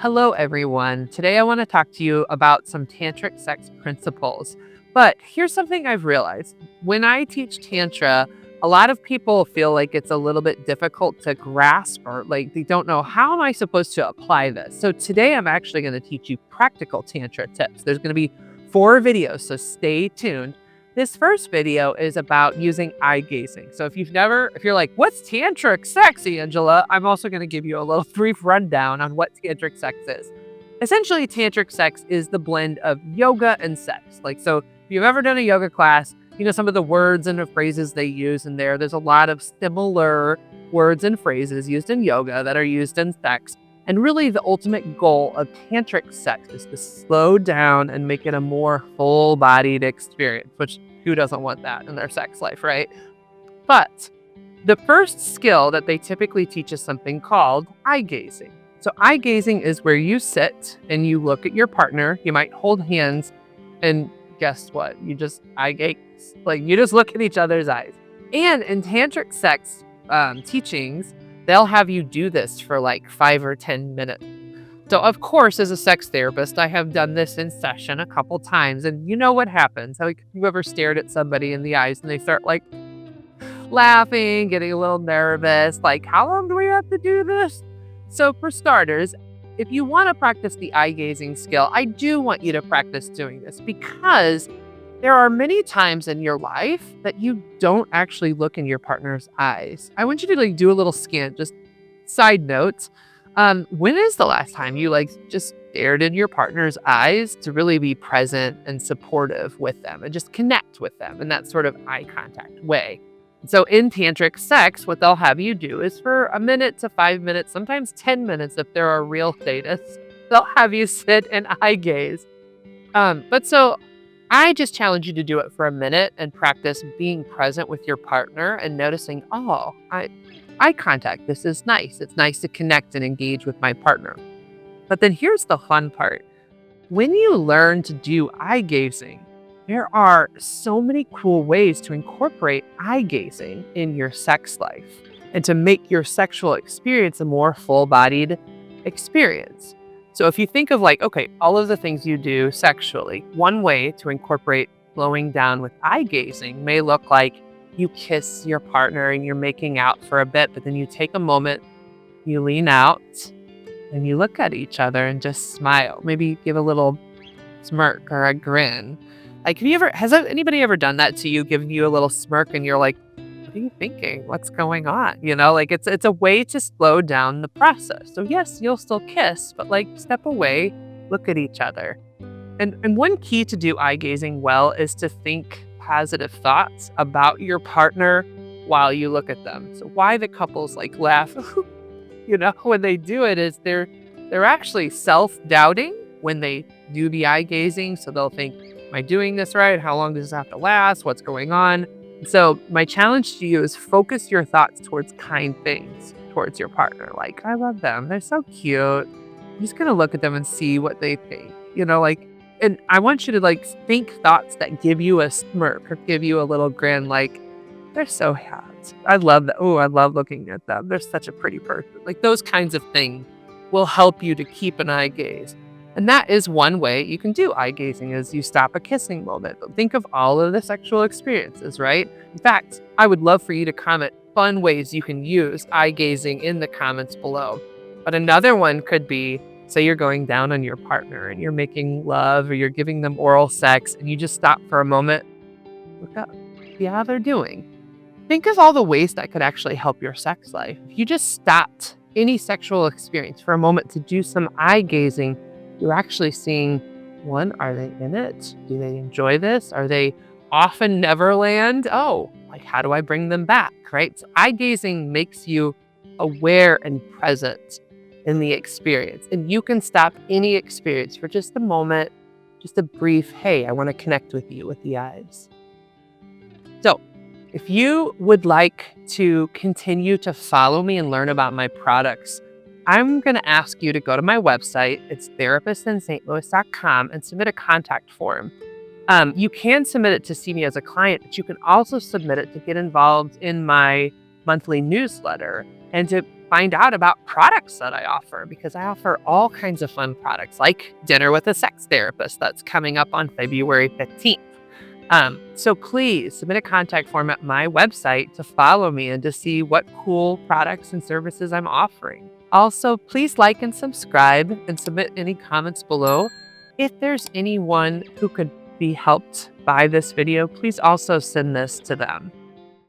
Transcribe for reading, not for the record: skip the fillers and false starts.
Hello, everyone. Today I want to talk to you about some tantric sex principles. But here's something I've realized. When I teach Tantra, a lot of people feel like it's a little bit difficult to grasp or like they don't know how am I supposed to apply this. So today I'm actually going to teach you practical Tantra tips. There's going to be 4 videos, so stay tuned. This first video is about using eye gazing. So if you're like, what's tantric sex, Angela? I'm also going to give you a little brief rundown on what tantric sex is. Essentially, tantric sex is the blend of yoga and sex. So if you've ever done a yoga class, you know some of the words and the phrases they use in there. There's a lot of similar words and phrases used in yoga that are used in sex. And really, the ultimate goal of tantric sex is to slow down and make it a more full-bodied experience, which who doesn't want that in their sex life, right? But the first skill that they typically teach is something called eye gazing. So eye gazing is where you sit and you look at your partner. You might hold hands and guess what? You just eye gaze. You just look at each other's eyes. And in tantric sex teachings, they'll have you do this for 5 or 10 minutes. So, of course, as a sex therapist, I have done this in session a couple times, and you know what happens. You ever stared at somebody in the eyes and they start laughing, getting a little nervous, how long do we have to do this? So for starters, if you want to practice the eye gazing skill, I do want you to practice doing this because there are many times in your life that you don't actually look in your partner's eyes. I want you to do a little scan, just side notes. When is the last time you just stared in your partner's eyes to really be present and supportive with them and just connect with them in that sort of eye contact way? So in tantric sex, what they'll have you do is for a minute to 5 minutes, sometimes 10 minutes if there are real sadists, they'll have you sit and eye gaze. So I just challenge you to do it for a minute and practice being present with your partner and noticing, eye contact. This is nice. It's nice to connect and engage with my partner. But then here's the fun part. When you learn to do eye gazing, there are so many cool ways to incorporate eye gazing in your sex life and to make your sexual experience a more full-bodied experience. So if you think of all of the things you do sexually, one way to incorporate slowing down with eye gazing may look like you kiss your partner and you're making out for a bit, but then you take a moment, you lean out, and you look at each other and just smile. Maybe give a little smirk or a grin. Has anybody ever done that to you, giving you a little smirk and you're like, what are you thinking? What's going on? It's a way to slow down the process. So yes, you'll still kiss, but step away, look at each other. And one key to do eye gazing well is to think positive thoughts about your partner while you look at them. So why the couples laugh, when they do it is they're actually self-doubting when they do the eye gazing. So they'll think, am I doing this right? How long does this have to last? What's going on? So my challenge to you is focus your thoughts towards kind things towards your partner. I love them. They're so cute. I'm just going to look at them and see what they think, and I want you to think thoughts that give you a smirk or give you a little grin, they're so hot. I love that. Oh, I love looking at them. They're such a pretty person. Those kinds of things will help you to keep an eye gaze. And that is one way you can do eye gazing is you stop a kissing moment. But think of all of the sexual experiences, right? In fact, I would love for you to comment fun ways you can use eye gazing in the comments below. But another one could be, say you're going down on your partner and you're making love or you're giving them oral sex and you just stop for a moment, look up, see how they're doing. Think of all the ways that could actually help your sex life. If you just stopped any sexual experience for a moment to do some eye gazing, you're actually seeing, one, are they in it? Do they enjoy this? Are they off in Neverland? Oh, how do I bring them back, right? So eye gazing makes you aware and present in the experience. And you can stop any experience for just a moment, just a brief, hey, I want to connect with you with the eyes. So if you would like to continue to follow me and learn about my products, I'm going to ask you to go to my website. It's therapistinstlouis.com and submit a contact form. You can submit it to see me as a client, but you can also submit it to get involved in my monthly newsletter and to find out about products that I offer because I offer all kinds of fun products like Dinner with a Sex Therapist that's coming up on February 15th. So please submit a contact form at my website to follow me and to see what cool products and services I'm offering. Also, please like and subscribe and submit any comments below. If there's anyone who could be helped by this video, please also send this to them.